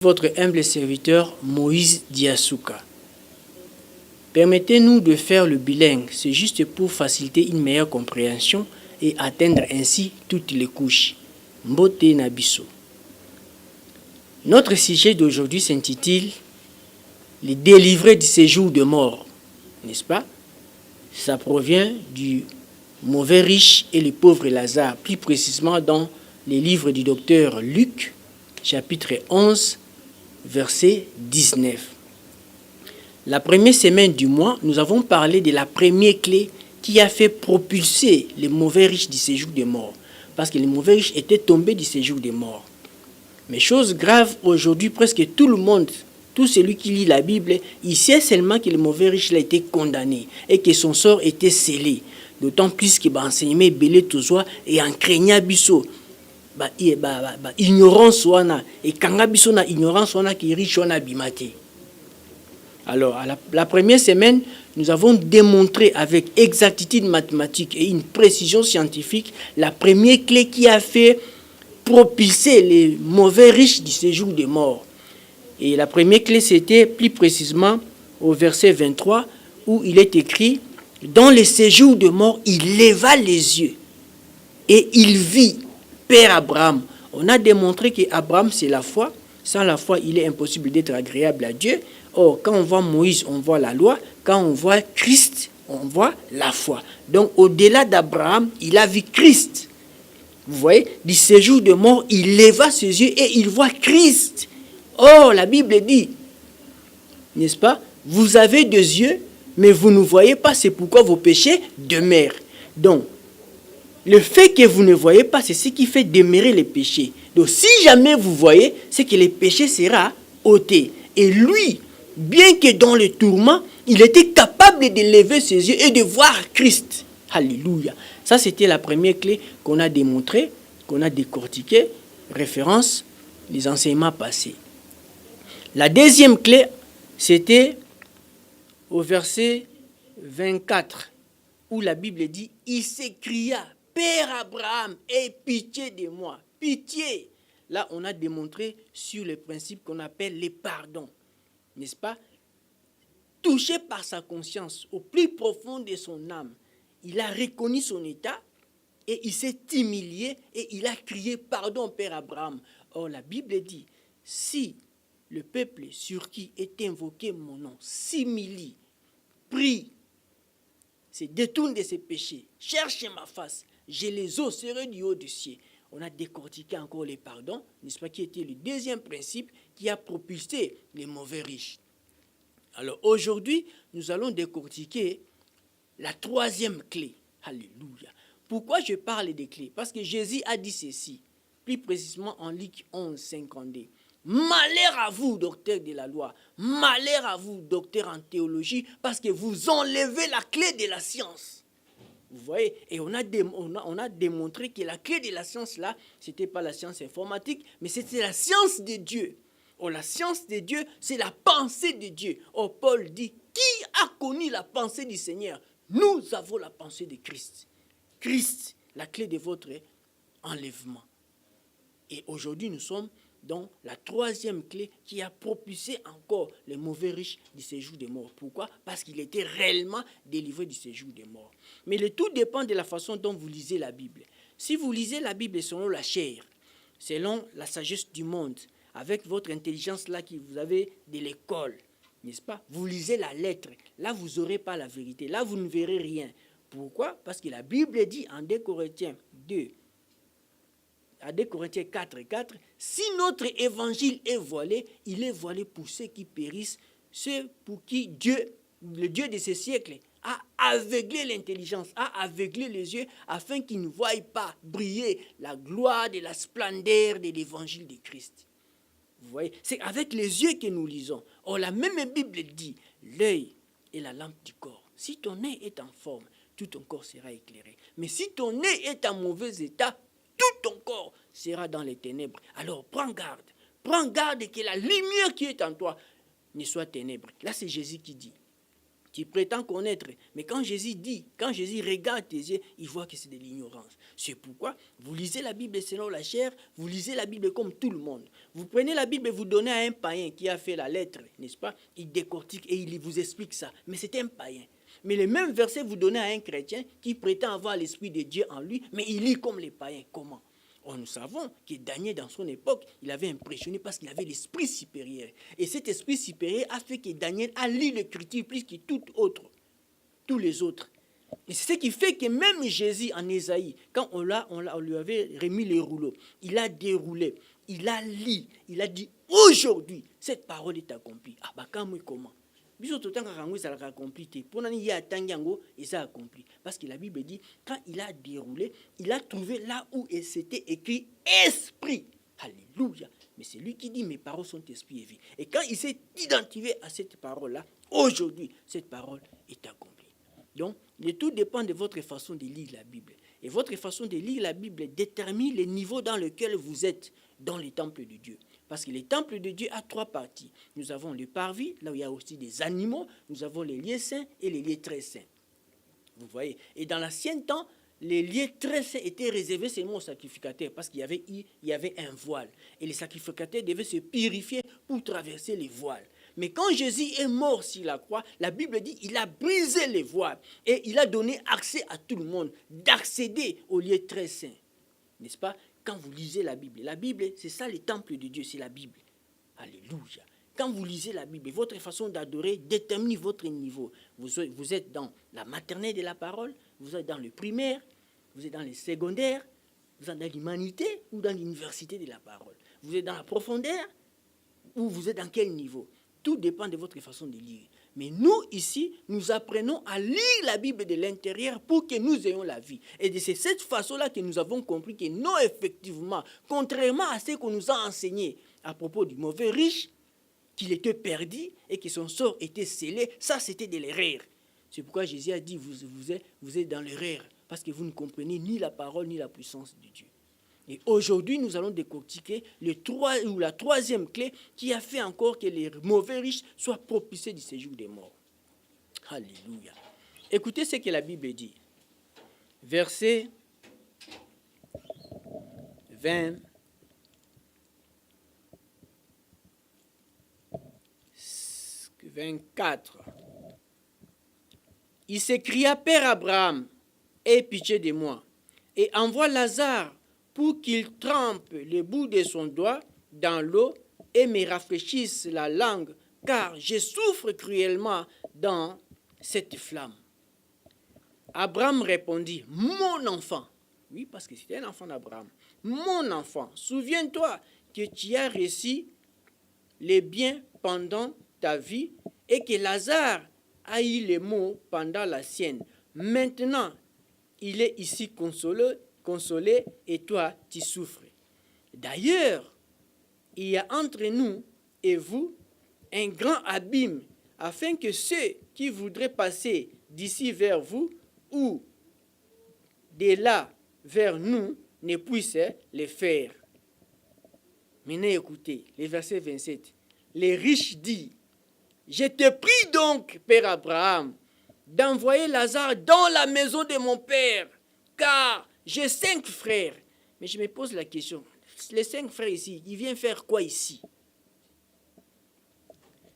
votre humble serviteur Moïse Diasuka. Permettez-nous de faire le bilingue, c'est juste pour faciliter une meilleure compréhension et atteindre ainsi toutes les couches. Mbote Nabiso. Notre sujet d'aujourd'hui s'intitule « Les délivrés du séjour de mort », n'est-ce pas? Ça provient du mauvais riche et le pauvre Lazare, plus précisément dans les livres du docteur Luc, chapitre 11, verset 19. La première semaine du mois, nous avons parlé de la première clé qui a fait propulser les mauvais riches du séjour des morts. Parce que les mauvais riches étaient tombés du séjour des morts. Mais chose grave, aujourd'hui, presque tout le monde, tout celui qui lit la Bible, il sait seulement que le mauvais riche a été condamné et que son sort était scellé. D'autant plus que l'enseignement belé toujours et en craignant biso. Ignorance wana et kanga biso na ignorance wana qui riche wana bimate. Alors, la première semaine, nous avons démontré avec exactitude mathématique et une précision scientifique la première clé qui a fait propulser les mauvais riches du séjour des morts. Et la première clé, c'était plus précisément au verset 23, où il est écrit « Dans le séjour de mort, il leva les yeux et il vit Père Abraham ». On a démontré qu'Abraham, c'est la foi. Sans la foi, il est impossible d'être agréable à Dieu. Or, quand on voit Moïse, on voit la loi. Quand on voit Christ, on voit la foi. Donc, au-delà d'Abraham, il a vu Christ. Vous voyez, du séjour de mort, il leva ses yeux et il voit Christ. Oh, la Bible dit, n'est-ce pas? Vous avez des yeux, mais vous ne voyez pas, c'est pourquoi vos péchés demeurent. Donc, le fait que vous ne voyez pas, c'est ce qui fait demeurer les péchés. Donc, si jamais vous voyez, c'est que le péché sera ôté. Et lui, bien que dans le tourment, il était capable de lever ses yeux et de voir Christ. Alléluia. Ça, c'était la première clé qu'on a démontrée, qu'on a décortiquée, référence les enseignements passés. La deuxième clé, c'était au verset 24, où la Bible dit, il s'écria, Père Abraham, aie pitié de moi. Pitié. Là, on a démontré sur le principe qu'on appelle les pardons. N'est-ce pas? Touché par sa conscience, au plus profond de son âme, il a reconnu son état et il s'est humilié et il a crié pardon, Père Abraham. Or, la Bible dit, si le peuple sur qui est invoqué mon nom s'humilie, prie, se détourne de ses péchés, cherche ma face, je les osserai du haut du ciel. On a décortiqué encore les pardons, n'est-ce pas, qui était le deuxième principe qui a propulsé les mauvais riches. Alors aujourd'hui, nous allons décortiquer la troisième clé. Alléluia. Pourquoi je parle des clés? Parce que Jésus a dit ceci, plus précisément en Luc 11, 52. Malheur à vous, docteur de la loi. Malheur à vous, docteur en théologie, parce que vous enlevez la clé de la science. Vous voyez? Et on a démontré que la clé de la science, là, ce n'était pas la science informatique, mais c'était la science de Dieu. Or, la science de Dieu, c'est la pensée de Dieu. Or, Paul dit, qui a connu la pensée du Seigneur? Nous avons la pensée de Christ. Christ, la clé de votre enlèvement. Et aujourd'hui, nous sommes dans la troisième clé qui a propulsé encore les mauvais riches du séjour des morts. Pourquoi? Parce qu'il était réellement délivré du séjour des morts. Mais le tout dépend de la façon dont vous lisez la Bible. Si vous lisez la Bible selon la chair, selon la sagesse du monde, avec votre intelligence là que vous avez de l'école, n'est-ce pas? Vous lisez la lettre, là vous n'aurez pas la vérité, là vous ne verrez rien. Pourquoi? Parce que la Bible dit en 2 Corinthiens 2, à 2 Corinthiens 4, 4, si notre évangile est voilé, il est voilé pour ceux qui périssent, ceux pour qui Dieu, le Dieu de ce siècle, a aveuglé l'intelligence, a aveuglé les yeux, afin qu'ils ne voient pas briller la gloire de la splendeur de l'évangile de Christ. Vous voyez, c'est avec les yeux que nous lisons. Or, la même Bible dit, l'œil est la lampe du corps. Si ton œil est en forme, tout ton corps sera éclairé. Mais si ton œil est en mauvais état, tout ton corps sera dans les ténèbres. Alors, prends garde que la lumière qui est en toi ne soit ténèbre. Là, c'est Jésus qui dit. Tu prétends connaître. Mais quand Jésus dit, quand Jésus regarde tes yeux, il voit que c'est de l'ignorance. C'est pourquoi vous lisez la Bible selon la chair, vous lisez la Bible comme tout le monde. Vous prenez la Bible et vous donnez à un païen qui a fait la lettre, n'est-ce pas? Il décortique et il vous explique ça. Mais c'est un païen. Mais le même verset, vous donnez à un chrétien qui prétend avoir l'Esprit de Dieu en lui, mais il lit comme les païens. Comment? Or, nous savons que Daniel, dans son époque, il avait impressionné parce qu'il avait l'esprit supérieur. Et cet esprit supérieur a fait que Daniel a lu l'Écriture plus que tous les autres. Et c'est ce qui fait que même Jésus en Ésaïe, quand on lui avait remis les rouleaux, il a déroulé, il a lu, il a dit aujourd'hui, cette parole est accomplie. Ah, bah, comment? Biso tout le temps ça l'a accompli. Pour nous, il y a tangiango et ça accompli. Parce que la Bible dit, quand il a déroulé, il a trouvé là où c'était écrit esprit. Alléluia. Mais c'est lui qui dit, mes paroles sont esprit et vie. Et quand il s'est identifié à cette parole-là, aujourd'hui, cette parole est accomplie. Donc, tout dépend de votre façon de lire la Bible. Et votre façon de lire la Bible détermine les niveaux dans lesquels vous êtes dans les temples de Dieu. Parce que les temples de Dieu a 3 parties. Nous avons le parvis, là où il y a aussi des animaux. Nous avons les lieux saints et les lieux très saints. Vous voyez. Et dans l'ancien temps, les lieux très saints étaient réservés seulement aux sacrificateurs parce qu'il y avait un voile. Et les sacrificateurs devaient se purifier pour traverser les voiles. Mais quand Jésus est mort sur la croix, la Bible dit qu'il a brisé les voiles. Et il a donné accès à tout le monde d'accéder aux lieux très saints. N'est-ce pas? Quand vous lisez la Bible, c'est ça le temple de Dieu, c'est la Bible. Alléluia. Quand vous lisez la Bible, votre façon d'adorer détermine votre niveau. Vous êtes dans la maternelle de la parole, vous êtes dans le primaire, vous êtes dans le secondaire, vous êtes dans l'humanité ou dans l'université de la parole. Vous êtes dans la profondeur ou vous êtes dans quel niveau? Tout dépend de votre façon de lire. Mais nous, ici, nous apprenons à lire la Bible de l'intérieur pour que nous ayons la vie. Et c'est cette façon-là que nous avons compris que non, effectivement, contrairement à ce qu'on nous a enseigné à propos du mauvais riche, qu'il était perdu et que son sort était scellé, ça c'était de l'erreur. C'est pourquoi Jésus a dit, vous êtes dans l'erreur, parce que vous ne comprenez ni la parole ni la puissance de Dieu. Et aujourd'hui, nous allons décortiquer la 3e clé qui a fait encore que les mauvais riches soient propulsés du séjour des morts. Alléluia. Écoutez ce que la Bible dit. Verset 24. Il s'écria, Père Abraham, aie pitié de moi, et envoie Lazare pour qu'il trempe le bout de son doigt dans l'eau et me rafraîchisse la langue, car je souffre cruellement dans cette flamme. Abraham répondit, mon enfant, oui, parce que c'était un enfant d'Abraham, mon enfant, souviens-toi que tu as reçu les biens pendant ta vie et que Lazare a eu les maux pendant la sienne. Maintenant, il est ici consolé et toi, tu souffres. D'ailleurs, il y a entre nous et vous un grand abîme, afin que ceux qui voudraient passer d'ici vers vous ou de là vers nous ne puissent le faire. Maintenant, écoutez, le verset 27. Les riches disent, je te prie donc, Père Abraham, d'envoyer Lazare dans la maison de mon père, car j'ai 5 frères. Mais je me pose la question, les 5 frères ici, ils viennent faire quoi ici?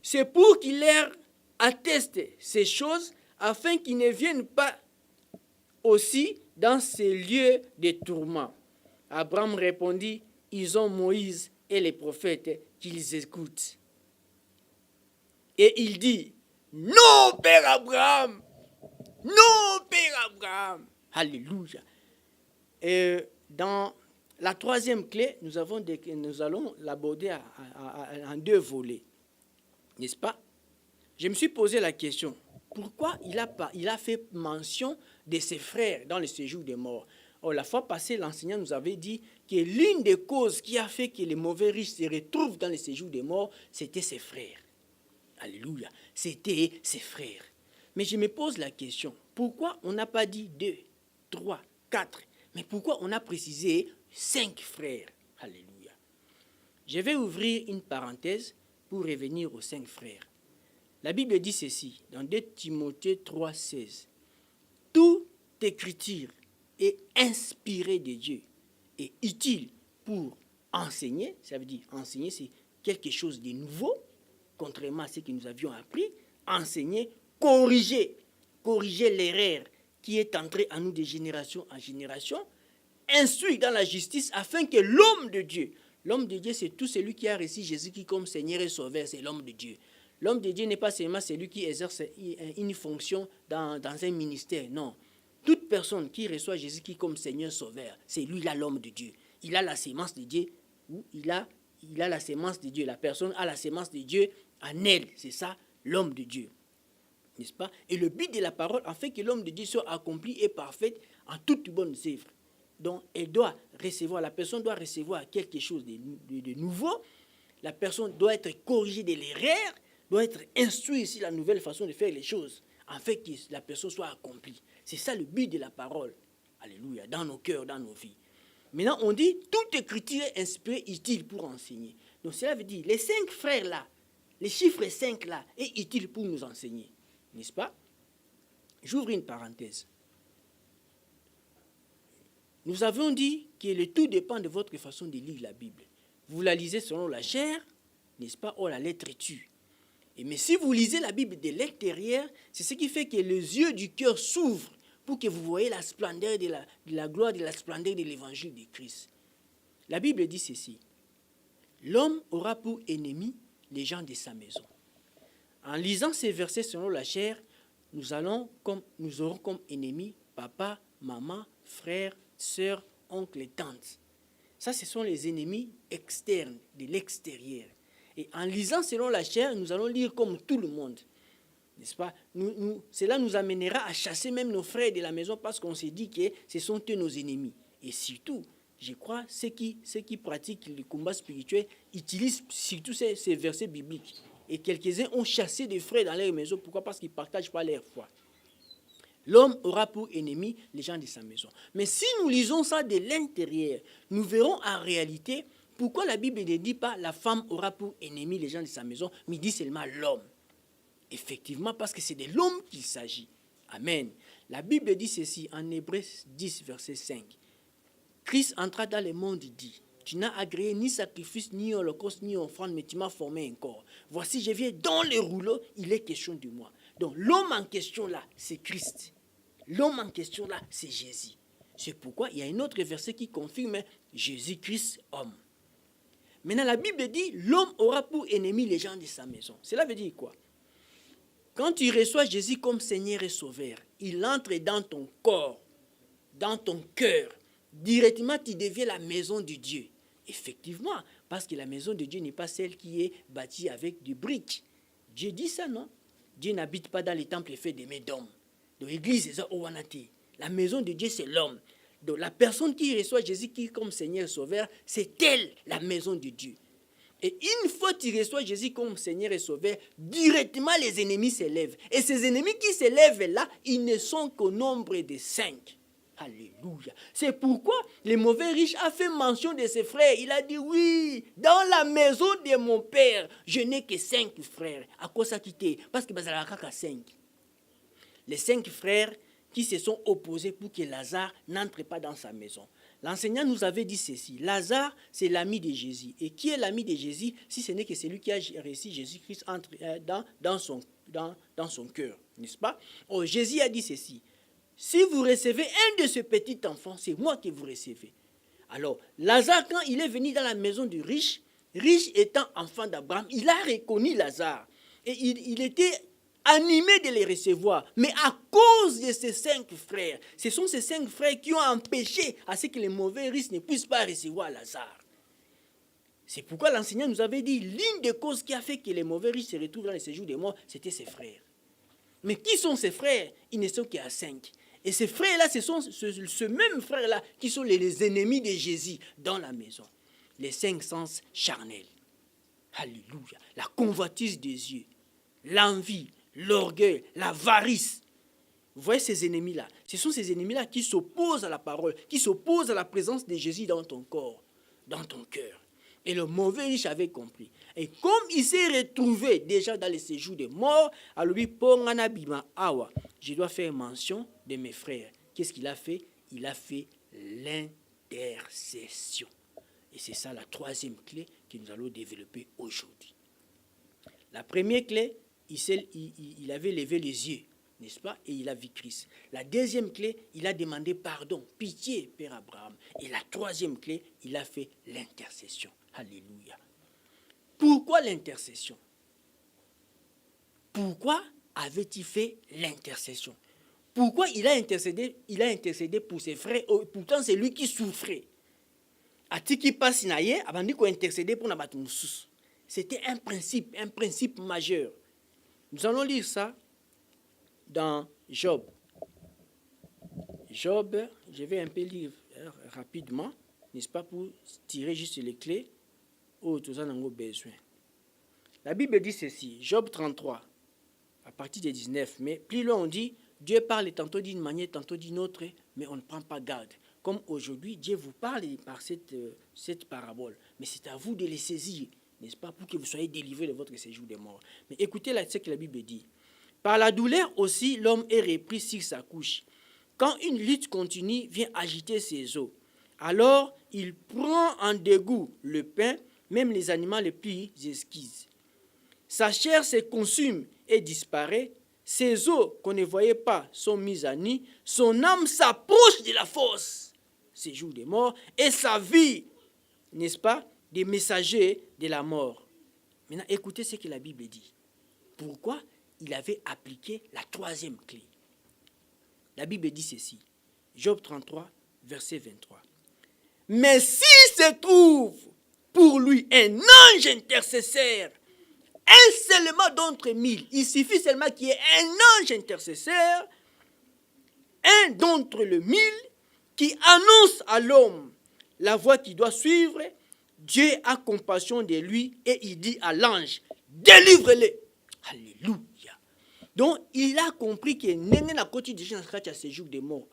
C'est pour qu'il leur atteste ces choses, afin qu'ils ne viennent pas aussi dans ces lieux de tourment. Abraham répondit, ils ont Moïse et les prophètes qu'ils écoutent. Et il dit, non, Père Abraham, non, Père Abraham. Alléluia. Et dans la 3e clé, nous allons l'aborder en 2 volets. N'est-ce pas? Je me suis posé la question, pourquoi il a fait mention de ses frères dans le séjour des morts? Or, la fois passée, l'enseignant nous avait dit que l'une des causes qui a fait que les mauvais riches se retrouvent dans le séjour des morts, c'était ses frères. Alléluia. C'était ses frères. Mais je me pose la question, pourquoi on n'a pas dit 2, 3, 4, mais pourquoi on a précisé 5 frères? Alléluia. Je vais ouvrir une parenthèse pour revenir aux 5 frères. La Bible dit ceci, dans 2 Timothée 3,16. Toute écriture est inspirée de Dieu et utile pour enseigner. Ça veut dire enseigner, c'est quelque chose de nouveau, contrairement à ce que nous avions appris. Enseigner, corriger l'erreur qui est entrée en nous de génération en génération. Instruire dans la justice afin que l'homme de Dieu c'est tout celui qui a reçu Jésus-Christ comme Seigneur et Sauveur, c'est l'homme de Dieu. L'homme de Dieu n'est pas seulement celui qui exerce une fonction dans un ministère, non. Toute personne qui reçoit Jésus-Christ comme Seigneur Sauveur, c'est lui-là l'homme de Dieu. Il a la sémence de Dieu, ou il a la sémence de Dieu. La personne a la sémence de Dieu en elle, c'est ça l'homme de Dieu. N'est-ce pas? Et le but de la parole, en fait que l'homme de Dieu soit accompli et parfait en toutes bonnes œuvres. Donc, la personne doit recevoir quelque chose de nouveau. La personne doit être corrigée de l'erreur, doit être instruite sur la nouvelle façon de faire les choses, afin que la personne soit accomplie. C'est ça le but de la parole. Alléluia, dans nos cœurs, dans nos vies. Maintenant, on dit, toute écriture est inspirée, utile pour enseigner. Donc, cela veut dire, les 5 frères là, les chiffres 5 là, est utile pour nous enseigner. N'est-ce pas? J'ouvre une parenthèse. Nous avons dit que le tout dépend de votre façon de lire la Bible. Vous la lisez selon la chair, n'est-ce pas? Oh, la lettre tue. Mais si vous lisez la Bible de l'extérieur, c'est ce qui fait que les yeux du cœur s'ouvrent pour que vous voyez la splendeur de la gloire, de la splendeur de l'évangile de Christ. La Bible dit ceci. L'homme aura pour ennemi les gens de sa maison. En lisant ces versets selon la chair, nous aurons comme ennemis papa, maman, frère, sœur, oncle et tante. Ça, ce sont les ennemis externes, de l'extérieur. Et en lisant selon la chair, nous allons lire comme tout le monde. N'est-ce pas? Cela nous amènera à chasser même nos frères de la maison parce qu'on s'est dit que ce sont eux nos ennemis. Et surtout, je crois, ceux qui pratiquent le combat spirituel utilisent surtout ces versets bibliques. Et quelques-uns ont chassé des frères dans leur maison. Pourquoi? Parce qu'ils ne partagent pas leur foi. L'homme aura pour ennemi les gens de sa maison. Mais si nous lisons ça de l'intérieur, nous verrons en réalité pourquoi la Bible ne dit pas la femme aura pour ennemi les gens de sa maison, mais dit seulement l'homme. Effectivement, parce que c'est de l'homme qu'il s'agit. Amen. La Bible dit ceci en Hébreux 10, verset 5. Christ entra dans le monde et dit, tu n'as agréé ni sacrifice, ni holocauste, ni offrande, mais tu m'as formé un corps. Voici, je viens dans le rouleau, il est question de moi. Donc l'homme en question là, c'est Christ. L'homme en question là, c'est Jésus. C'est pourquoi il y a un autre verset qui confirme Jésus-Christ, homme. Maintenant, la Bible dit, l'homme aura pour ennemi les gens de sa maison. Cela veut dire quoi? Quand tu reçois Jésus comme Seigneur et Sauveur, il entre dans ton corps, dans ton cœur. Directement, tu deviens la maison de Dieu. Effectivement, parce que la maison de Dieu n'est pas celle qui est bâtie avec des briques. Dieu dit ça, non? Dieu n'habite pas dans les temples faits de mains d'hommes. Donc l'église, c'est ça, la maison de Dieu, c'est l'homme. Donc la personne qui reçoit Jésus comme Seigneur et Sauveur, c'est elle, la maison de Dieu. Et une fois que tu reçois Jésus comme Seigneur et Sauveur, directement les ennemis s'élèvent. Et ces ennemis qui s'élèvent là, ils ne sont qu'au nombre de 5. Alléluia. C'est pourquoi le mauvais riche a fait mention de ses frères. Il a dit, oui, dans la maison de mon père, je n'ai que 5 frères. À quoi ça quitter? Parce que Bazalaka a 5. Les 5 frères qui se sont opposés pour que Lazare n'entre pas dans sa maison. L'enseignant nous avait dit ceci. Lazare, c'est l'ami de Jésus. Et qui est l'ami de Jésus si ce n'est que celui qui a reçu Jésus-Christ dans son cœur, n'est-ce pas? Oh, Jésus a dit ceci. Si vous recevez un de ces petits enfants, c'est moi que vous recevez. Alors, Lazare, quand il est venu dans la maison du riche étant enfant d'Abraham, il a reconnu Lazare. Et il était animé de les recevoir. Mais à cause de ces 5 frères, ce sont ces 5 frères qui ont empêché à ce que les mauvais riches ne puissent pas recevoir Lazare. C'est pourquoi l'enseignant nous avait dit, l'une des causes qui a fait que les mauvais riches se retrouvent dans le séjour des morts, c'était ses frères. Mais qui sont ces frères? Ils ne sont qu'à 5. Et ces frères-là, ce sont ce même frère-là qui sont les ennemis de Jésus dans la maison. Les 5 sens charnels. Alléluia. La convoitise des yeux, l'envie, l'orgueil, l'avarice. Vous voyez ces ennemis-là? Ce sont ces ennemis-là qui s'opposent à la parole, qui s'opposent à la présence de Jésus dans ton corps, dans ton cœur. Et le mauvais riche avait compris. Et comme il s'est retrouvé déjà dans le séjour des morts, alors lui, je dois faire mention de mes frères. Qu'est-ce qu'il a fait? Il a fait l'intercession. Et c'est ça la troisième clé que nous allons développer aujourd'hui. La première clé, il avait levé les yeux, n'est-ce pas? Et il a vu Christ. La deuxième clé, il a demandé pardon, pitié, Père Abraham. Et la troisième clé, il a fait l'intercession. Alléluia. Pourquoi l'intercession? Pourquoi avait-il fait l'intercession? Pourquoi il a intercédé pour ses frères, pourtant c'est lui qui souffrait. Atiki passe naye, avant de intercéder pour n'abattre nous. C'était un principe majeur. Nous allons lire ça dans Job. Job, je vais un peu lire rapidement, n'est-ce pas, pour tirer juste les clés où tout ça n'a pas besoin. La Bible dit ceci, Job 33, à partir de 19, mais plus loin on dit, Dieu parle tantôt d'une manière, tantôt d'une autre, mais on ne prend pas garde. Comme aujourd'hui, Dieu vous parle par cette parabole, mais c'est à vous de les saisir, n'est-ce pas, pour que vous soyez délivrés de votre séjour des morts. Mais écoutez là, ce que la Bible dit. Par la douleur aussi, l'homme est repris sur sa couche. Quand une lutte continue vient agiter ses os, alors il prend en dégoût le pain, même les animaux les plus exquis. Sa chair se consume et disparaît. Ses os qu'on ne voyait pas sont mis à nu. Son âme s'approche de la fosse, ces jours des morts, et sa vie, n'est-ce pas, des messagers de la mort. Maintenant, écoutez ce que la Bible dit. Pourquoi il avait appliqué la troisième clé? La Bible dit ceci. Job 33, verset 23. Mais s'il se trouve pour lui un ange intercesseur, un seulement d'entre 1000, il suffit seulement qu'il y ait un ange intercesseur, un d'entre le 1000, qui annonce à l'homme la voie qu'il doit suivre, Dieu a compassion de lui et il dit à l'ange, délivre-le. Alléluia. Donc, il a compris que n'est pas côté de ce jour des morts.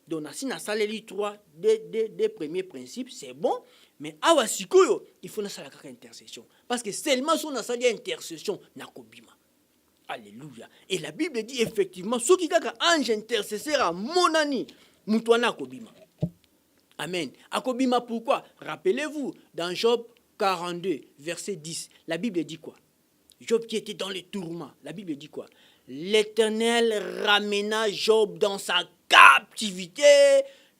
Donc, si on a salé trois des premiers principes, c'est bon. Mais awa sikoyo, il faut faire la intercession. Parce que seulement si on a salé intercession, nakobima. Alléluia. Et la Bible dit effectivement, ceux qui ont un ange intercesseur à monani, mutwana kobima. Amen. Akobima pourquoi? Rappelez-vous, dans Job 42, verset 10, la Bible dit quoi? Job qui était dans les tourments, la Bible dit quoi? L'Éternel ramena Job dans sa captivité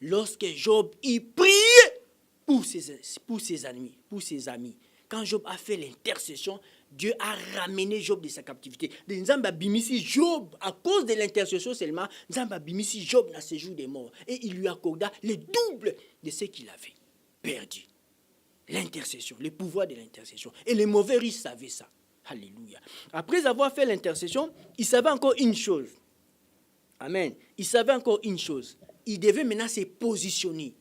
lorsque Job y priait pour ses amis. Quand Job a fait l'intercession, Dieu a ramené Job de sa captivité. Nzamba bimisi Job, à cause de l'intercession seulement, Nzamba bimisi Job dans ses jours des morts. Et il lui accorda le double de ce qu'il avait perdu. L'intercession, le pouvoir de l'intercession. Et les mauvais riches savaient ça. Alléluia. Après avoir fait l'intercession, il savait encore une chose. Amen. Il savait encore une chose. Il devait maintenant se positionner.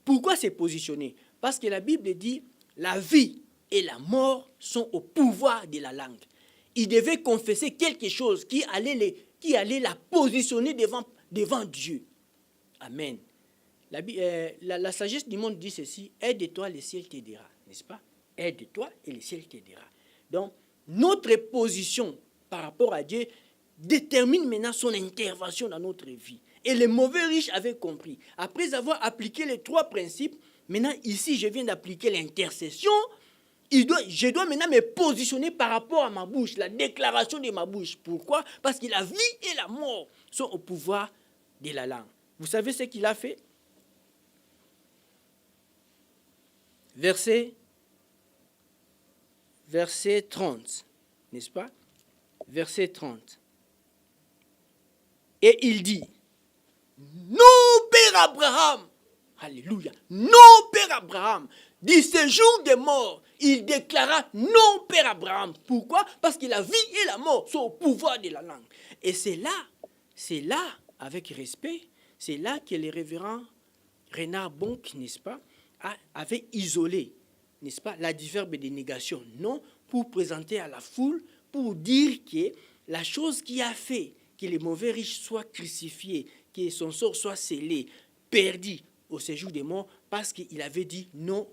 Pourquoi se positionner? Parce que la Bible dit, la vie et la mort sont au pouvoir de la langue. Il devait confesser quelque chose qui allait la positionner devant Dieu. Amen. La sagesse du monde dit ceci, aide-toi, le ciel t'aidera. N'est-ce pas? Aide-toi et le ciel t'aidera. Donc, notre position par rapport à Dieu détermine maintenant son intervention dans notre vie. Et les mauvais riches avaient compris. Après avoir appliqué les trois principes, maintenant ici je viens d'appliquer l'intercession. Je dois maintenant me positionner par rapport à ma bouche, la déclaration de ma bouche. Pourquoi? Parce que la vie et la mort sont au pouvoir de la langue. Vous savez ce qu'il a fait? Verset 30, n'est-ce pas? Verset 30. Et il dit, non, Père Abraham, alléluia, non, Père Abraham, du séjour des morts, il déclara non, Père Abraham. Pourquoi? Parce que la vie et la mort sont au pouvoir de la langue. Et c'est là, avec respect, c'est là que le révérend Renard Bonk, n'est-ce pas, avait isolé, n'est-ce pas, l'adverbe de négation. Non, pour présenter à la foule, pour dire que la chose qui a fait que les mauvais riches soient crucifiés, que son sort soit scellé, perdu au séjour des morts, parce qu'il avait dit non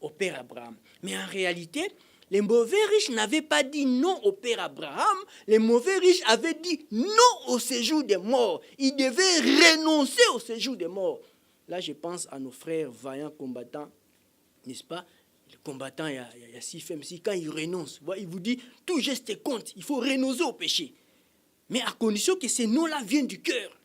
au père Abraham. Mais en réalité, les mauvais riches n'avaient pas dit non au père Abraham. Les mauvais riches avaient dit non au séjour des morts. Ils devaient renoncer au séjour des morts. Là, je pense à nos frères vaillants combattants, n'est-ce pas? Les combattants, il y a 6 femmes, quand ils renoncent, il vous dit, tout geste compte, il faut renoncer au péché. Mais à condition que ces noms-là viennent du cœur.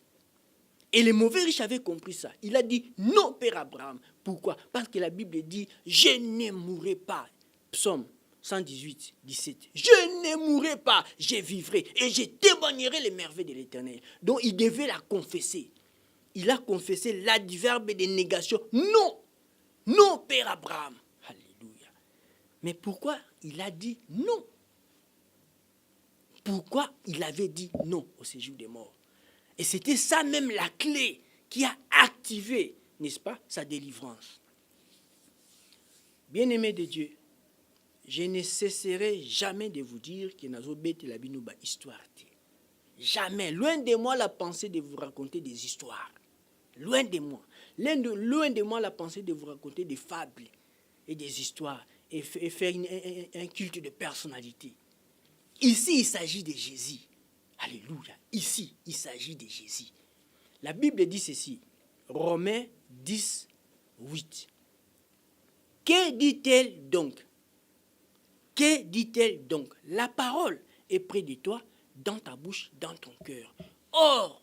Et les mauvais riches avaient compris ça. Il a dit non, père Abraham. Pourquoi? Parce que la Bible dit, je ne mourrai pas. Psaume 118, 17. Je ne mourrai pas, je vivrai et je témoignerai les merveilles de l'Éternel. Donc il devait la confesser. Il a confessé l'adverbe de négation. Non, non, père Abraham. Alléluia. Mais pourquoi il a dit non? Pourquoi il avait dit non au séjour des morts? Et c'était ça même la clé qui a activé, n'est-ce pas, sa délivrance. Bien-aimés de Dieu, je ne cesserai jamais de vous dire que Nazobet la Binouba histoire. Jamais. Loin de moi la pensée de vous raconter des histoires. Loin de moi. Loin de moi la pensée de vous raconter des fables et des histoires et faire un culte de personnalité. Ici, il s'agit de Jésus. Alléluia. Ici, il s'agit de Jésus. La Bible dit ceci. Romains 10, 8. Que dit-elle donc? Que dit-elle donc? La parole est près de toi, dans ta bouche, dans ton cœur. Or,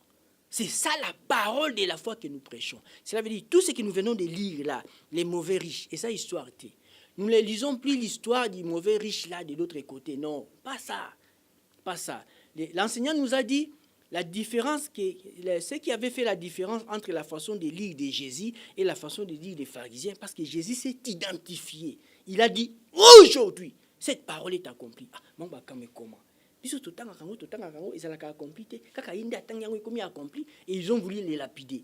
c'est ça la parole de la foi que nous prêchons. Cela veut dire tout ce que nous venons de lire là, les mauvais riches, et ça, histoire était. Nous ne lisons plus l'histoire du mauvais riche là de l'autre côté. Non, pas ça. Pas ça. L'enseignant nous a dit la différence, ce qui avait fait la différence entre la façon de lire de Jésus et la façon de lire des pharisiens, parce que Jésus s'est identifié. Il a dit, aujourd'hui, cette parole est accomplie. Ah, mon baka mais comment? Et ils ont voulu les lapider.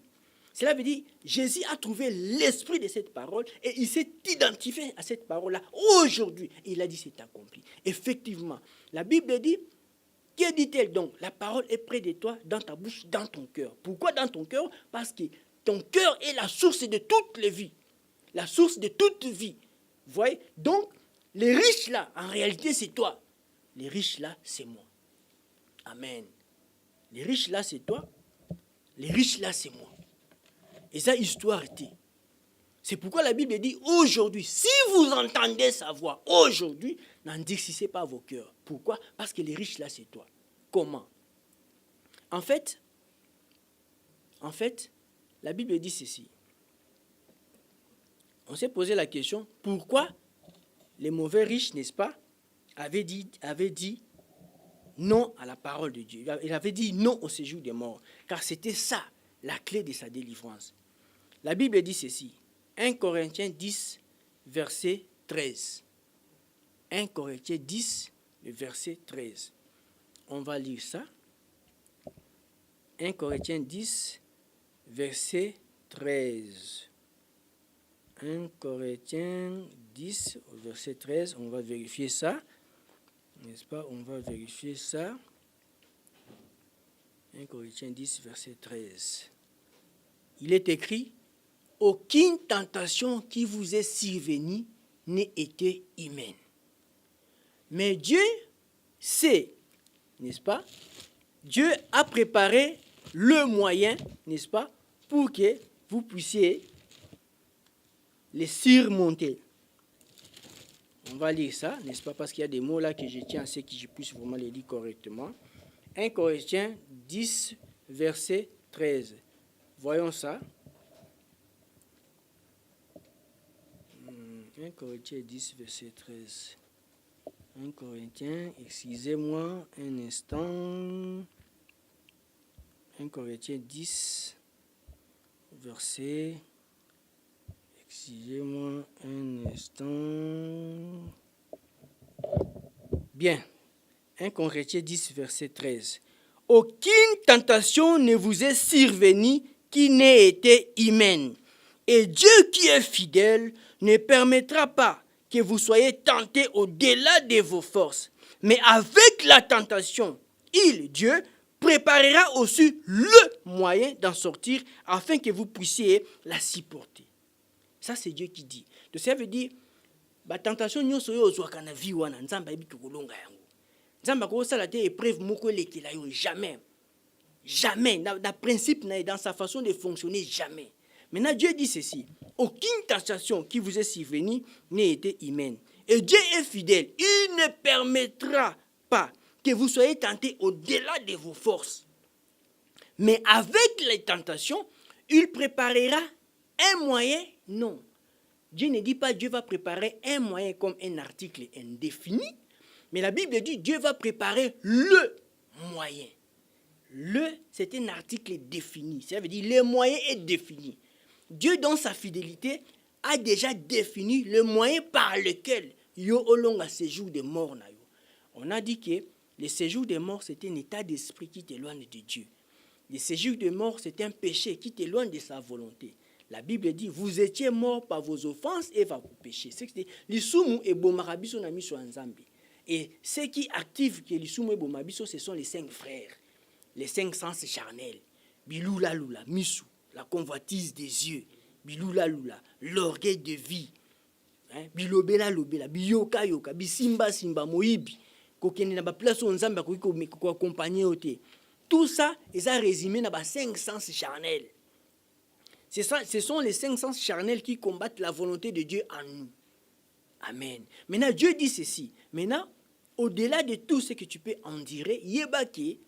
Cela veut dire Jésus a trouvé l'esprit de cette parole et il s'est identifié à cette parole-là aujourd'hui. Et il a dit c'est accompli. Effectivement, la Bible dit, que dit-elle donc? La parole est près de toi, dans ta bouche, dans ton cœur. Pourquoi dans ton cœur? Parce que ton cœur est la source de toutes les vies. La source de toute vie. Vous voyez? Donc, les riches là, en réalité, c'est toi. Les riches là, c'est moi. Amen. Les riches là, c'est toi. Les riches là, c'est moi. Et ça, histoire était. C'est pourquoi la Bible dit aujourd'hui, si vous entendez sa voix, aujourd'hui, n'endurcissez pas vos cœurs. Pourquoi? Parce que les riches là, c'est toi. Comment? En fait, la Bible dit ceci. On s'est posé la question, pourquoi les mauvais riches, n'est-ce pas, avaient dit non à la parole de Dieu. Il avait dit non au séjour des morts. Car c'était ça, la clé de sa délivrance. La Bible dit ceci. 1 Corinthiens 10, verset 13. 1 Corinthiens 10, le verset 13. On va lire ça. 1 Corinthiens 10, verset 13. 1 Corinthiens 10, verset 13. On va vérifier ça. N'est-ce pas? On va vérifier ça. 1 Corinthiens 10, verset 13. Il est écrit, « Aucune tentation qui vous est survenue n'ait été humaine. Mais Dieu sait, n'est-ce pas? Dieu a préparé le moyen, n'est-ce pas, pour que vous puissiez les surmonter. » On va lire ça, n'est-ce pas? Parce qu'il y a des mots là que je tiens à ce que je puisse vraiment les lire correctement. 1 Corinthiens 10, verset 13. Voyons ça. 1 Corinthiens 10, verset 13. 1 Corinthiens, excusez-moi un instant. 1 Corinthiens 10, verset... Excusez-moi un instant. Bien. 1 Corinthiens 10, verset 13. « Aucune tentation ne vous est survenue qui n'ait été humaine. Et Dieu qui est fidèle ne permettra pas que vous soyez tentés au-delà de vos forces. Mais avec la tentation, Dieu, préparera aussi le moyen d'en sortir afin que vous puissiez la supporter. » Ça, c'est Dieu qui dit. Donc, ça veut dire, ba tentation nyonso yo ozwaka na vie wana nzambe ayebi kolonga yango. Nzambe akosala te épreuve moko elekela yo jamais. Jamais. Dans principe, dans sa façon de fonctionner, jamais. Maintenant, Dieu dit ceci. Aucune tentation qui vous est survenue n'a été humaine. Et Dieu est fidèle. Il ne permettra pas que vous soyez tentés au-delà de vos forces. Mais avec les tentations, il préparera un moyen. Non. Dieu ne dit pas Dieu va préparer un moyen comme un article indéfini. Mais la Bible dit Dieu va préparer le moyen. Le, c'est un article défini. Ça veut dire le moyen est défini. Dieu, dans sa fidélité, a déjà défini le moyen par lequel yo olonga séjour de mort na yo. On a dit que le séjour de mort, c'est un état d'esprit qui t'éloigne de Dieu. Le séjour de mort, c'est un péché qui t'éloigne de sa volonté. La Bible dit, vous étiez morts par vos offenses et par vos péchés. C'est que l'isumu et bomarabiso na miso nzambe. Et ce qui active que l'isumu et bomarabiso, ce sont les 5 frères. Les 5 sens charnels, biloula lula, misu, la convoitise des yeux, biloula lula, l'orgueil de vie, bilobela lobela, biyoka yoka, bisimba simba moibi, kokende na ba place onzamba ko accompagner ote. Tout ça, ils ont résumé dans 5 sens charnels. Ce sont les 5 sens charnels qui combattent la volonté de Dieu en nous. Amen. Maintenant, Dieu dit ceci. Maintenant, au-delà de tout ce que tu peux endurer, yebake,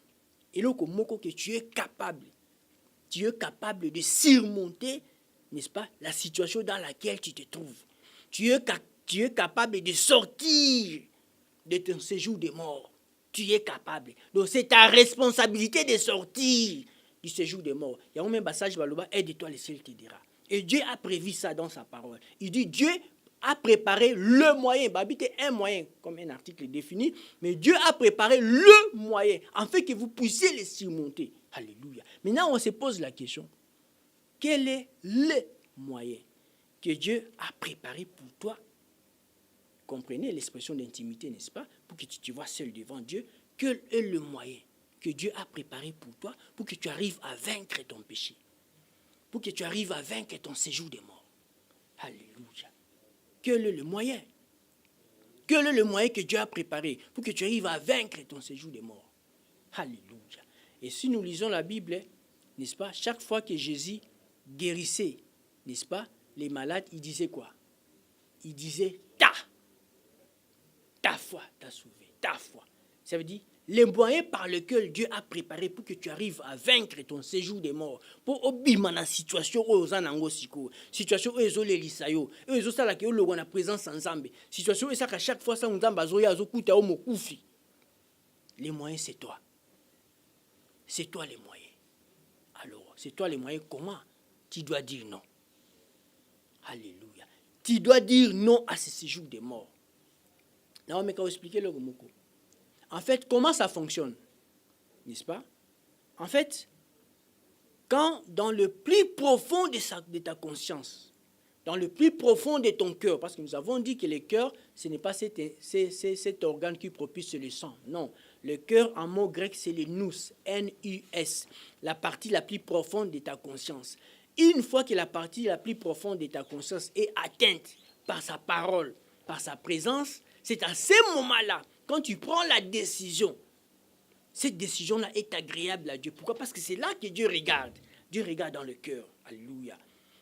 et là, que tu es capable de surmonter, n'est-ce pas, la situation dans laquelle tu te trouves. Tu es capable de sortir de ton séjour de mort. Tu es capable. Donc, c'est ta responsabilité de sortir du séjour de mort. Il y a un même passage, aide-toi, le ciel t'aidera. Et Dieu a prévu ça dans sa parole. Il dit, Dieu a préparé le moyen. Babité un moyen, comme un article défini, mais Dieu a préparé le moyen, afin que vous puissiez les surmonter. Alléluia. Maintenant, on se pose la question, quel est le moyen que Dieu a préparé pour toi? Comprenez l'expression d'intimité, n'est-ce pas? Pour que tu te vois seul devant Dieu. Quel est le moyen que Dieu a préparé pour toi, pour que tu arrives à vaincre ton péché, pour que tu arrives à vaincre ton séjour de mort? Alléluia. Quel est le moyen? Quel est le moyen que Dieu a préparé pour que tu arrives à vaincre ton séjour de mort? Alléluia. Et si nous lisons la Bible, n'est-ce pas, chaque fois que Jésus guérissait, n'est-ce pas, les malades, il disait quoi? Il disait ta foi t'a sauvé, ta foi. Ça veut dire les moyens par lesquels Dieu a préparé pour que tu arrives à vaincre ton séjour de mort, pour obima na situation aux anango siko, situation où ils ont les lisayo, ils ont ça là que le roi présence ensemble, situation où ça qu'à chaque fois ça nous ambazoya azokuta au mokufi. Les moyens c'est toi. C'est toi les moyens. Alors, c'est toi les moyens. Comment? Tu dois dire non. Alléluia. Tu dois dire non à ce séjour de mort. Là, on m'a expliqué le moko. En fait, comment ça fonctionne? N'est-ce pas? En fait, quand dans le plus profond de ta conscience, dans le plus profond de ton cœur, parce que nous avons dit que le cœur, ce n'est pas cet organe qui propulse le sang. Non. Le cœur, en mot grec, c'est le nous, N-U-S, la partie la plus profonde de ta conscience. Une fois que la partie la plus profonde de ta conscience est atteinte par sa parole, par sa présence, c'est à ce moment-là, quand tu prends la décision, cette décision-là est agréable à Dieu. Pourquoi? Parce que c'est là que Dieu regarde. Dieu regarde dans le cœur. Alléluia.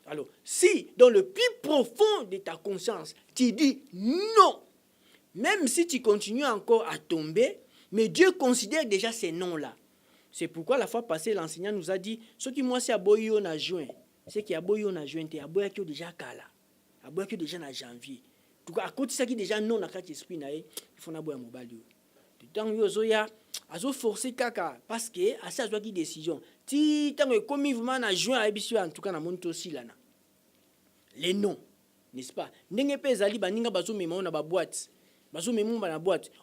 Alors, si dans le plus profond de ta conscience, tu dis non, même si tu continues encore à tomber, mais Dieu considère déjà ces noms-là. C'est pourquoi la fois passée, l'enseignant nous a dit, ce qui moi c'est aboyi on a juin, c'est qui aboyi on a juin, c'est aboyi qui déjà kala, aboyi qui déjà en janvier. En tout cas, à côté de ça qui déjà non na kati esprit na il faut na boya mobali. Tant yo zoya azo forcer kaka parce que à ça qui décision. Ti tant que comme vraiment na juin a bisu en tout cas na monto aussi là na. Les noms, n'est-ce pas? Ndenge pe zali baninga bazo mema na ba boîte.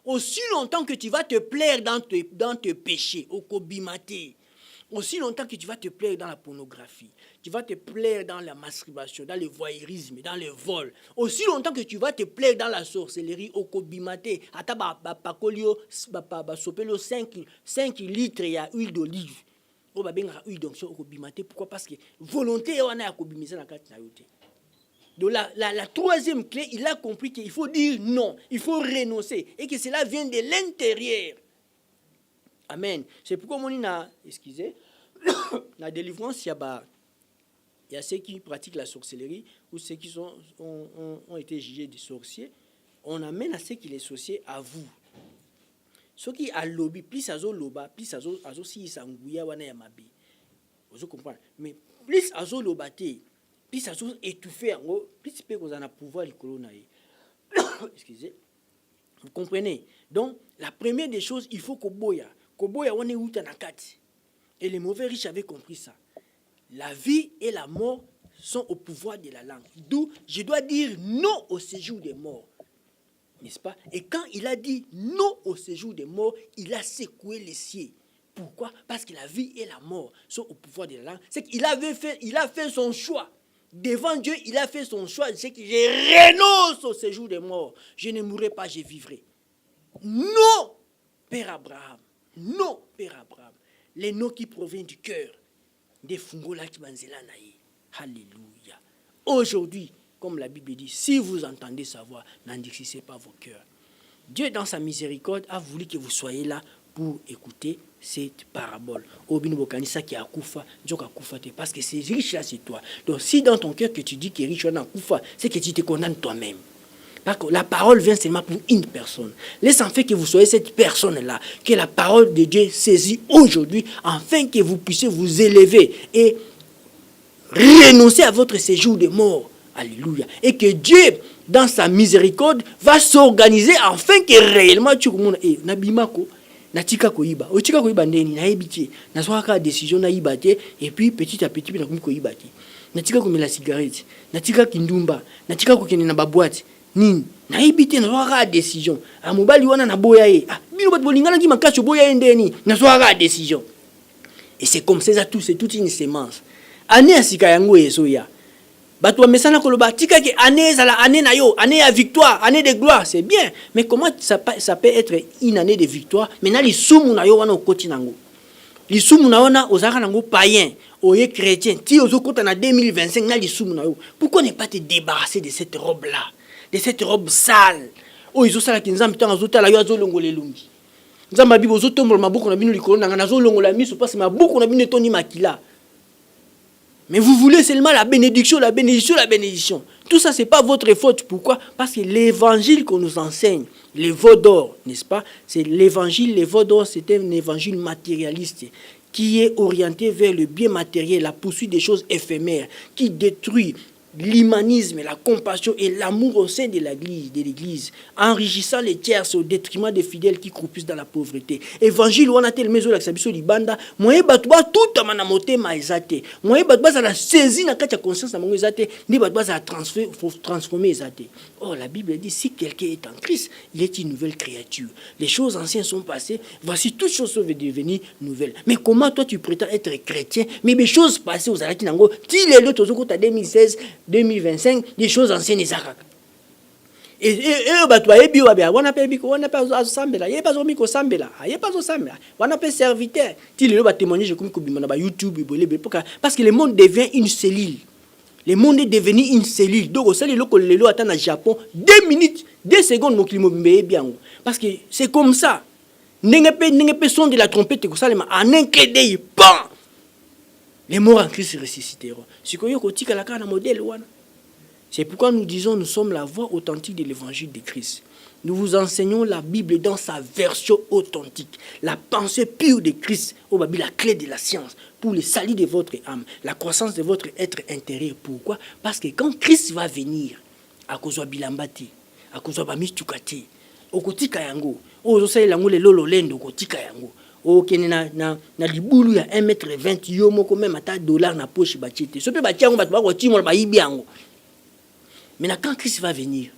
Aussi longtemps que tu vas te plaire dans tes péchés, au kobimate, aussi longtemps que tu vas te plaire dans la pornographie, tu vas te plaire dans la masturbation, dans le voyeurisme, dans le vol, aussi longtemps que tu vas te plaire dans la sorcellerie, au kobimate, ata pakolio, sopelo 5 litres ya huile d'olive, o babenga huile d'onction au kobimate. Pourquoi? Parce que volonté wana ya kobimisa na kati na yote. Donc la troisième clé, il a compris qu'il faut dire non, il faut renoncer et que cela vient de l'intérieur. Amen. C'est pourquoi on a, excusez, la délivrance, il y a ceux qui pratiquent la sorcellerie ou ceux qui ont été jugés des sorciers. On amène à ceux qui les sorciers à vous. Ceux qui a lobby, plus azo loba, plus azo si sangouya wana ya mabe. Vous comprenez? Mais plus azo lobate, plus azo étouffer, plus peut qu'on a pouvoir le colonna. Excusez. Vous comprenez? Donc, la première des choses, il faut Koboya on est où nakati. Et les mauvais riches avaient compris ça. La vie et la mort sont au pouvoir de la langue. D'où je dois dire non au séjour des morts. N'est-ce pas? Et quand il a dit non au séjour des morts, il a secoué les cieux. Pourquoi? Parce que la vie et la mort sont au pouvoir de la langue. C'est qu'il a fait son choix. Devant Dieu, il a fait son choix. C'est que je renonce au séjour des morts. Je ne mourrai pas, je vivrai. Non, Père Abraham. Non, Père Abraham. Les noms qui proviennent du cœur. Des fungola qui banzela naï. Alléluia. Aujourd'hui, comme la Bible dit, si vous entendez sa voix, n'endurcissez pas vos cœurs. Dieu, dans sa miséricorde, a voulu que vous soyez là pour écouter cette parabole. Parce que c'est riche là, c'est toi. Donc, si dans ton cœur que tu dis que riche là, c'est que tu te condamnes toi-même. Parce que la parole vient seulement pour une personne. Laisse en fait que vous soyez cette personne-là, que la parole de Dieu saisit aujourd'hui, afin que vous puissiez vous élever et renoncer à votre séjour de mort. Alléluia. Et que Dieu, dans sa miséricorde, va s'organiser afin que réellement tu commandes. Et Nabimako, Natika Koiba, Otika Koiba Neni, Naibiti, Naswaka décision Naibate, et puis petit à petit, Nakoibati. Natika comme la cigarette, Natika Kindumba, Natika Kokene Nababoite. Ni naibite na décision a mobali wana na boya e bino bat bolingana ki makacho boya endeni na soara décision. Et c'est comme ça tout, c'est toute une sémence année asika yango ezoya bato mesana koloba tika ke année ezala année na yo année à victoire année de gloire, c'est bien, mais comment ça peut être une année de victoire mais na lisumu na yo wana okoti nango lisumu na wana ozaka nango païen oye chrétien ti ozokota na 2025 na lisumu na yo. Pourquoi ne pas te débarrasser de cette robe là, de cette robe sale? Oh, ils ont ça la kinzam tant azota la yo azolongole lungi. Nzamba bibo zotombola mabuko na bino likolo na ngana zolongola miso parce mabuko na bino toni makila. Mais vous voulez seulement la bénédiction, la bénédiction, la bénédiction. Tout ça c'est pas votre faute. Pourquoi? Parce que l'évangile qu'on nous enseigne, les veaux d'or, n'est-ce pas? C'est l'évangile, les veaux d'or, c'est un évangile matérialiste qui est orienté vers le bien matériel, la poursuite des choses éphémères, qui détruit l'humanisme, la compassion et l'amour au sein de l'Église, enrichissant les tiers au détriment des fidèles qui croupissent dans la pauvreté. Évangile, on a tel maison la sabiso libanda, moi batwa tout à manamote maizate, moi batwa ça la saisie na katia conscience na mongo ezate, ni batwa ça transformer ezate. Oh, la Bible dit si quelqu'un est en Christ, il est une nouvelle créature. Les choses anciennes sont passées, voici toutes choses sont devenues nouvelles. Mais comment toi tu prétends être chrétien, mais les choses passées aux alaki nango, ti les autres aux 2016 2025, des choses anciennes et ça. Et bateau et bio abia, on appelle bico, on appelle sambela, y a pas zomi ko sambela, y a pas zo sambela, on appelle serviteur. Tu le va témoigner je comme kobima na YouTube parce que le monde devient une cellule. Le monde est devenu une cellule. Donc au cellule loko lelo attend au Japon 2 minutes, 2 secondes mon climat bien. Parce que c'est comme ça. N'engepé son de la trompette que ça en un clé d'œil, pan. Les morts en Christ ressusciteront. C'est pourquoi nous disons nous sommes la voix authentique de l'évangile de Christ. Nous vous enseignons la Bible dans sa version authentique. La pensée pure de Christ, la clé de la science, pour le salut de votre âme, la croissance de votre être intérieur. Pourquoi? Parce que quand Christ va venir, à cause de Bilambati, à cause de Bamistukati, au kotika yango, au sait lango le lolo lendo kotika yango. Ok, na libulu ya 1,20 m yo moko même ata dollar na poche bachite. Ce peut bâtir on va ko timo ba yibi yango. Mais quand Christ va venir,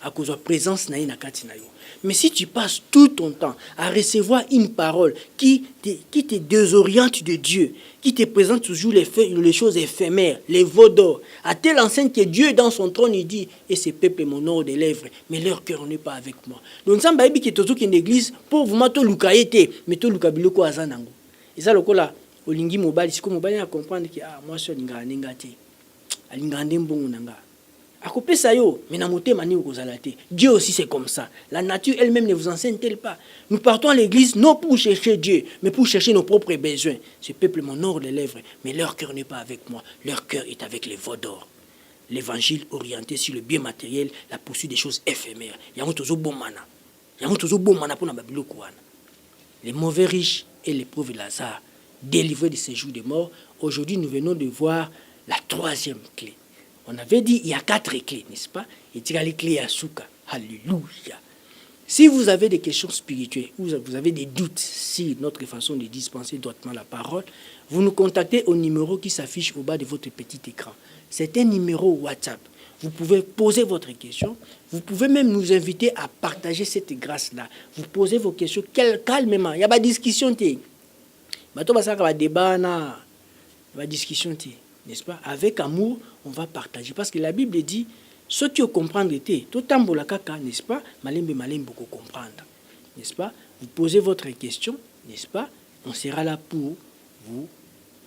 à cause de la présence na kati na yo. Mais si tu passes tout ton temps à recevoir une parole qui te désoriente de Dieu, qui te présente toujours les choses éphémères, les veaux d'or, à telle enseigne que Dieu dans son trône il dit et ce peuple est mon or des lèvres, mais leur cœur n'est pas avec moi. Donc ça m'a dit que tout une église pour vous mettre lukaete, mais tout lukabilo ko azanango. Et ça lokola olingi mobile, si ko mobile à comprendre que moi seul ngane ngate. Alingande mbongo nanga. Dieu aussi c'est comme ça. La nature elle-même ne vous enseigne-t-elle pas? Nous partons à l'église non pour chercher Dieu, mais pour chercher nos propres besoins. Ce peuple m'honore les lèvres, mais leur cœur n'est pas avec moi. Leur cœur est avec les veaux d'or. L'évangile orienté sur le bien matériel, la poursuite des choses éphémères. Les mauvais riches et les pauvres Lazare, délivrés de ces jours de mort. Aujourd'hui, nous venons de voir la troisième clé. On avait dit il y a 4 clés, n'est-ce pas? Et tu as les clés à Souka. Alléluia. Si vous avez des questions spirituelles, ou vous avez des doutes sur notre façon de dispenser droitement la parole, vous nous contactez au numéro qui s'affiche au bas de votre petit écran. C'est un numéro WhatsApp. Vous pouvez poser votre question. Vous pouvez même nous inviter à partager cette grâce-là. Vous posez vos questions calmement. Il y a pas de discussion. Il y a débat, discussion. N'est-ce pas? Avec amour, on va partager. Parce que la Bible dit, ceux qui comprennent l'été, tout en bolakaka, n'est-ce pas? Malembe beaucoup comprendre. N'est-ce pas? Vous posez votre question, n'est-ce pas? On sera là pour vous,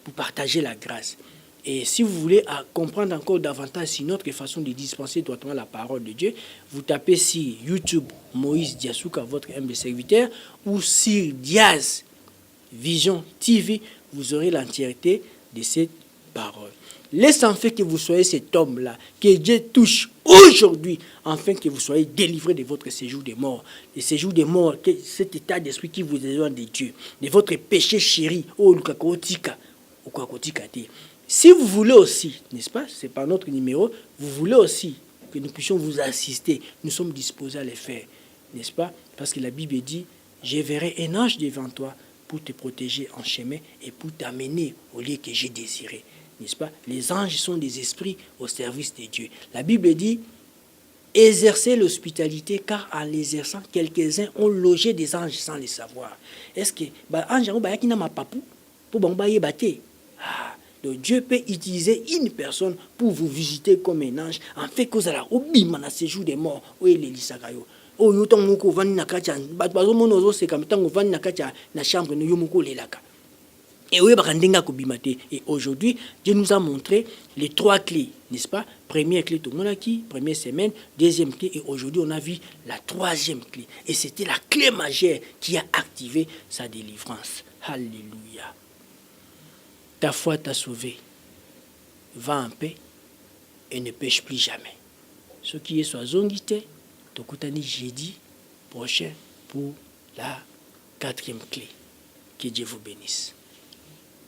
pour partager la grâce. Et si vous voulez comprendre encore davantage sur notre façon de dispenser droitement la parole de Dieu, vous tapez sur YouTube Moïse Diasuka, votre humble serviteur, ou sur Diaz Vision TV, vous aurez l'entièreté de cette parole. Laisse enfin que vous soyez cet homme-là, que Dieu touche aujourd'hui, afin que vous soyez délivré de votre séjour de mort. Le séjour de mort, cet état d'esprit qui vous éloigne de Dieu, de votre péché chéri, si vous voulez aussi, n'est-ce pas, c'est par notre numéro, vous voulez aussi que nous puissions vous assister, nous sommes disposés à le faire, n'est-ce pas? Parce que la Bible dit, je verrai un ange devant toi pour te protéger en chemin et pour t'amener au lieu que j'ai désiré, n'est-ce pas? Les anges sont des esprits au service de Dieu. La Bible dit, exercer l'hospitalité, car en l'exerçant, quelques-uns ont logé des anges sans le savoir. Est-ce que ange qui n'a pas papou pour donc Dieu peut utiliser une personne pour vous visiter comme un ange, en fait que vous allez au bim dans ce jour des morts, où il est l'isakayo. Oh, yo tong moko vani na kacha, bazo mono c'est comme tango vani na kacha na chambre no yo moko lelaka. Et oui, et aujourd'hui, Dieu nous a montré les 3 clés, n'est-ce pas? Première clé, tout le monde a qui? Première semaine, deuxième clé, et aujourd'hui, on a vu la 3e clé. Et c'était la clé majeure qui a activé sa délivrance. Alléluia. Ta foi t'a sauvé. Va en paix et ne pêche plus jamais. Ce qui est soit zongité, Tokutani jeudi prochain pour la 4e clé. Que Dieu vous bénisse.